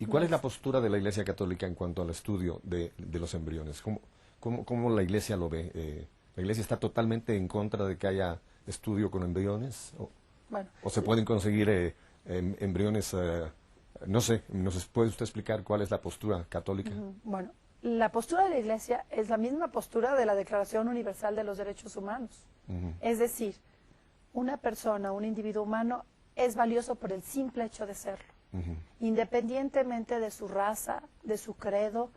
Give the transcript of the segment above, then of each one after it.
¿Y cuál es la postura de la Iglesia Católica en cuanto al estudio de los embriones? ¿Cómo la Iglesia lo ve? ¿La Iglesia está totalmente en contra de que haya estudio con embriones? Bueno, ¿O se pueden conseguir embriones? No sé, ¿nos puede usted explicar cuál es la postura católica? Bueno, la postura de la Iglesia es la misma postura de la Declaración Universal de los Derechos Humanos. Es decir, una persona, un individuo humano, es valioso por el simple hecho de serlo, independientemente de su raza, de su credo,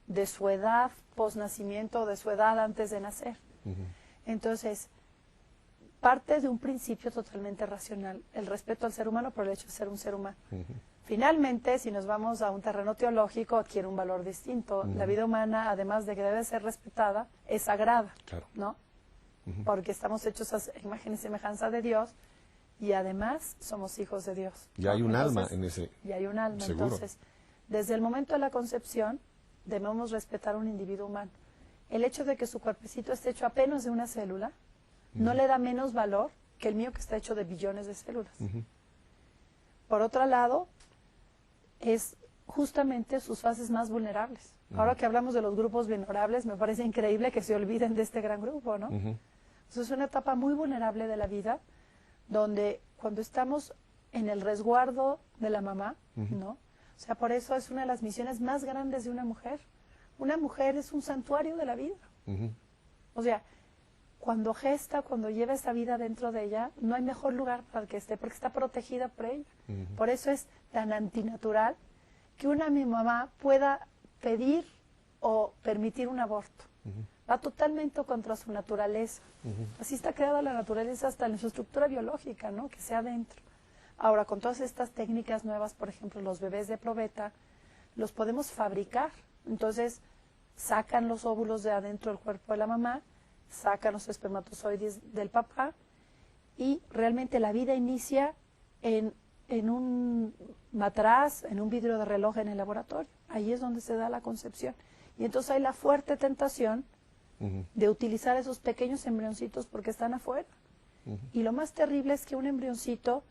de su edad posnacimiento o de su edad antes de nacer. Entonces, parte de un principio totalmente racional, el respeto al ser humano por el hecho de ser un ser humano. Finalmente, si nos vamos a un terreno teológico, adquiere un valor distinto. La vida humana, además de que debe ser respetada, es sagrada, claro, ¿no? Porque estamos hechos a imagen y semejanza de Dios y además somos hijos de Dios. Ya hay un Entonces, alma en ese. Y hay un alma. Seguro. Entonces, desde el momento de la concepción, debemos respetar a un individuo humano. El hecho de que su cuerpecito esté hecho apenas de una célula no le da menos valor que el mío, que está hecho de billones de células. Por otro lado, es justamente sus fases más vulnerables. Ahora que hablamos de los grupos vulnerables, me parece increíble que se olviden de este gran grupo, ¿no? Entonces, es una etapa muy vulnerable de la vida, donde cuando estamos en el resguardo de la mamá, ¿no? O sea, por eso es una de las misiones más grandes de una mujer. Una mujer es un santuario de la vida. O sea, cuando gesta, cuando lleva esa vida dentro de ella, no hay mejor lugar para el que esté, porque está protegida por ella. Por eso es tan antinatural que una mi mamá pueda pedir o permitir un aborto. Va totalmente contra su naturaleza. Así está creada la naturaleza hasta en su estructura biológica, ¿no? Que sea dentro. Ahora, con todas estas técnicas nuevas, por ejemplo, los bebés de probeta, los podemos fabricar. Entonces, sacan los óvulos de adentro del cuerpo de la mamá, sacan los espermatozoides del papá y realmente la vida inicia en un matraz, en un vidrio de reloj en el laboratorio. Ahí es donde se da la concepción. Y entonces hay la fuerte tentación de utilizar esos pequeños embrioncitos porque están afuera. Y lo más terrible es que un embrioncito,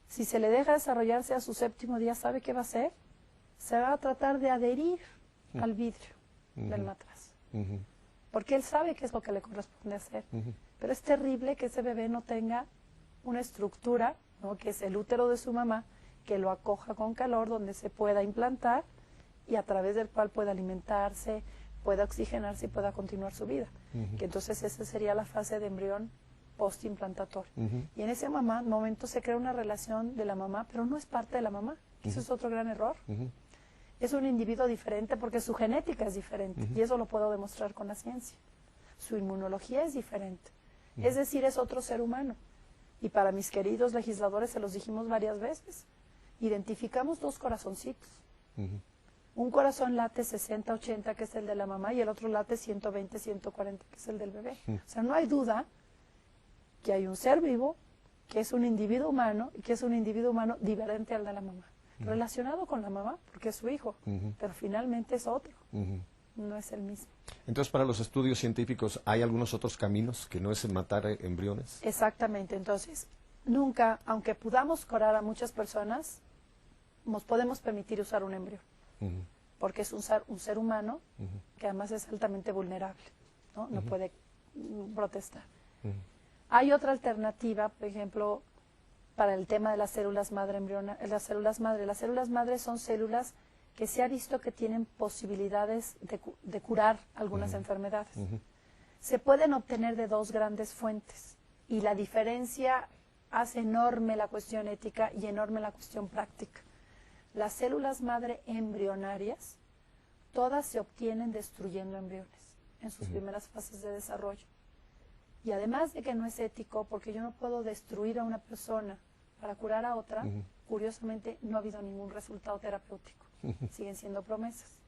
si se le deja desarrollarse a su séptimo día, ¿sabe qué va a hacer? Se va a tratar de adherir al vidrio del matraz. Porque él sabe qué es lo que le corresponde hacer. Pero es terrible que ese bebé no tenga una estructura, ¿no? Que es el útero de su mamá, que lo acoja con calor, donde se pueda implantar y a través del cual pueda alimentarse, pueda oxigenarse y pueda continuar su vida. Que entonces esa sería la fase de embrión post-implantatorio. Y en ese momento se crea una relación de la mamá, pero no es parte de la mamá. Eso es otro gran error. Es un individuo diferente porque su genética es diferente y eso lo puedo demostrar con la ciencia. Su inmunología es diferente. Es decir, es otro ser humano. Y para mis queridos legisladores se los dijimos varias veces. Identificamos dos corazoncitos. Un corazón late 60-80, que es el de la mamá, y el otro late 120-140, que es el del bebé. O sea, no hay duda que hay un ser vivo, que es un individuo humano, y que es un individuo humano diferente al de la mamá. Relacionado con la mamá, porque es su hijo, pero finalmente es otro, no es el mismo. Entonces, para los estudios científicos, ¿hay algunos otros caminos que no es el matar embriones? Exactamente, entonces, nunca, aunque podamos curar a muchas personas, nos podemos permitir usar un embrión, porque es un ser humano que además es altamente vulnerable, ¿no? No puede protestar. Hay otra alternativa, por ejemplo, para el tema de las células madre embrionarias. Las células madre son células que se ha visto que tienen posibilidades de curar algunas enfermedades. Se pueden obtener de dos grandes fuentes y la diferencia hace enorme la cuestión ética y enorme la cuestión práctica. Las células madre embrionarias, todas se obtienen destruyendo embriones en sus primeras fases de desarrollo. Y además de que no es ético, porque yo no puedo destruir a una persona para curar a otra, curiosamente no ha habido ningún resultado terapéutico. Siguen siendo promesas.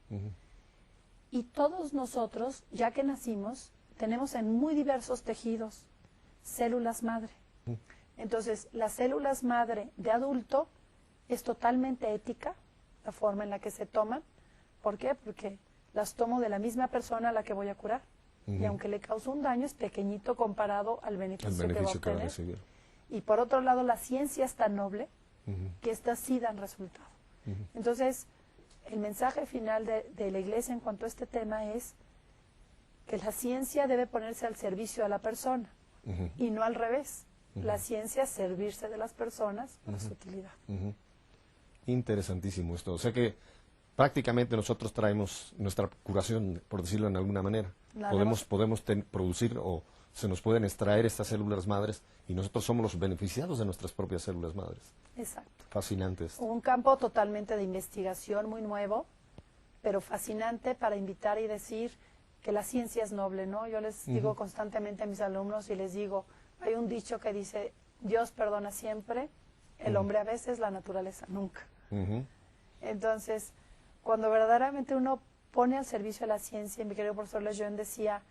Y todos nosotros, ya que nacimos, tenemos en muy diversos tejidos células madre. Entonces, las células madre de adulto es totalmente ética, la forma en la que se toman. ¿Por qué? Porque las tomo de la misma persona a la que voy a curar. Y aunque le causa un daño, es pequeñito comparado al beneficio que va a obtener. Y por otro lado, la ciencia es tan noble que estas sí dan resultado. Entonces, el mensaje final de la Iglesia en cuanto a este tema es que la ciencia debe ponerse al servicio de la persona y no al revés. La ciencia servirse de las personas para su utilidad. Interesantísimo esto. O sea que prácticamente nosotros traemos nuestra curación, por decirlo en alguna manera. Podemos producir o se nos pueden extraer estas células madres y nosotros somos los beneficiados de nuestras propias células madres. Exacto. Fascinante esto. Un campo totalmente de investigación muy nuevo, pero fascinante para invitar y decir que la ciencia es noble, ¿no? Yo les digo constantemente a mis alumnos y les digo, hay un dicho que dice, Dios perdona siempre, el hombre a veces, la naturaleza nunca. Entonces, cuando verdaderamente uno pone al servicio de la ciencia, mi querido profesor Lejeune decía,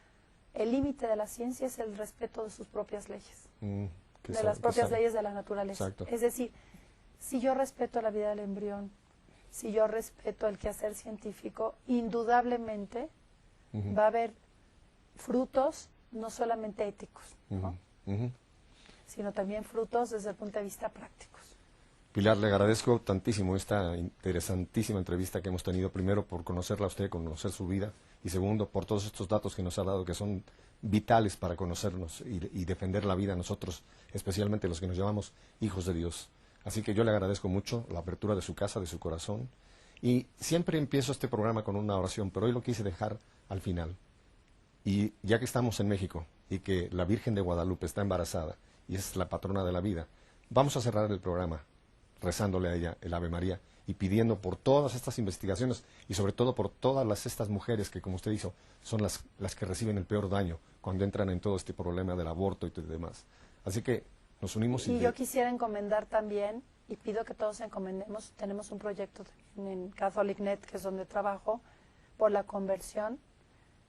el límite de la ciencia es el respeto de sus propias leyes, de las propias leyes de la naturaleza. Exacto. Es decir, si yo respeto la vida del embrión, si yo respeto el quehacer científico, indudablemente va a haber frutos no solamente éticos, ¿no? Sino también frutos desde el punto de vista prácticos. Pilar, le agradezco tantísimo esta interesantísima entrevista que hemos tenido, primero por conocerla a usted, conocer su vida, y segundo por todos estos datos que nos ha dado, que son vitales para conocernos y defender la vida a nosotros, especialmente los que nos llamamos hijos de Dios. Así que yo le agradezco mucho la apertura de su casa, de su corazón, y siempre empiezo este programa con una oración, pero hoy lo quise dejar al final. Y ya que estamos en México y que la Virgen de Guadalupe está embarazada y es la patrona de la vida, vamos a cerrar el programa rezándole a ella el Ave María y pidiendo por todas estas investigaciones y sobre todo por todas estas mujeres que, como usted dijo, son las que reciben el peor daño cuando entran en todo este problema del aborto y demás. Así que nos unimos. Y yo quisiera encomendar también, y pido que todos encomendemos, tenemos un proyecto en CatholicNet, que es donde trabajo, por la conversión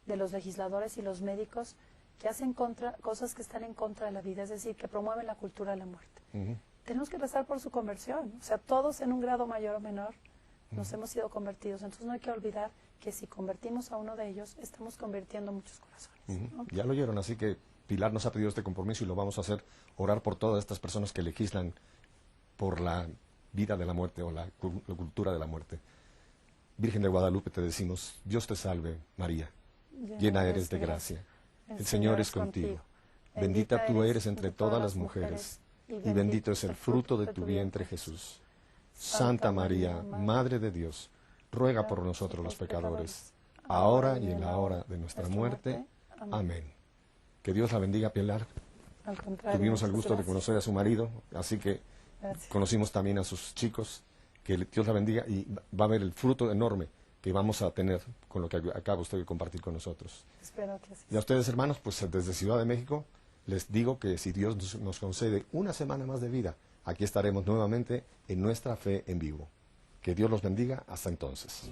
de los legisladores y los médicos que hacen cosas que están en contra de la vida, es decir, que promueven la cultura de la muerte. Tenemos que rezar por su conversión, o sea, todos en un grado mayor o menor nos hemos sido convertidos, entonces no hay que olvidar que si convertimos a uno de ellos, estamos convirtiendo muchos corazones. ¿No? Ya lo oyeron, así que Pilar nos ha pedido este compromiso y lo vamos a hacer, orar por todas estas personas que legislan por la vida de la muerte o la cultura de la muerte. Virgen de Guadalupe, te decimos, Dios te salve, María, llena eres de gracia, el Señor es contigo, bendita tú eres entre todas las mujeres, y bendito es el fruto de tu vientre, Jesús. Santa María, Madre de Dios, ruega por nosotros los pecadores, ahora y en la hora de nuestra muerte. Amén. Que Dios la bendiga, Pilar. Tuvimos el gusto de conocer a su marido, así que conocimos también a sus chicos. Que Dios la bendiga y va a haber el fruto enorme que vamos a tener con lo que acaba usted de compartir con nosotros. Espero que así sea. Y a ustedes, hermanos, pues desde Ciudad de México, les digo que si Dios nos concede una semana más de vida, aquí estaremos nuevamente en nuestra fe en vivo. Que Dios los bendiga hasta entonces.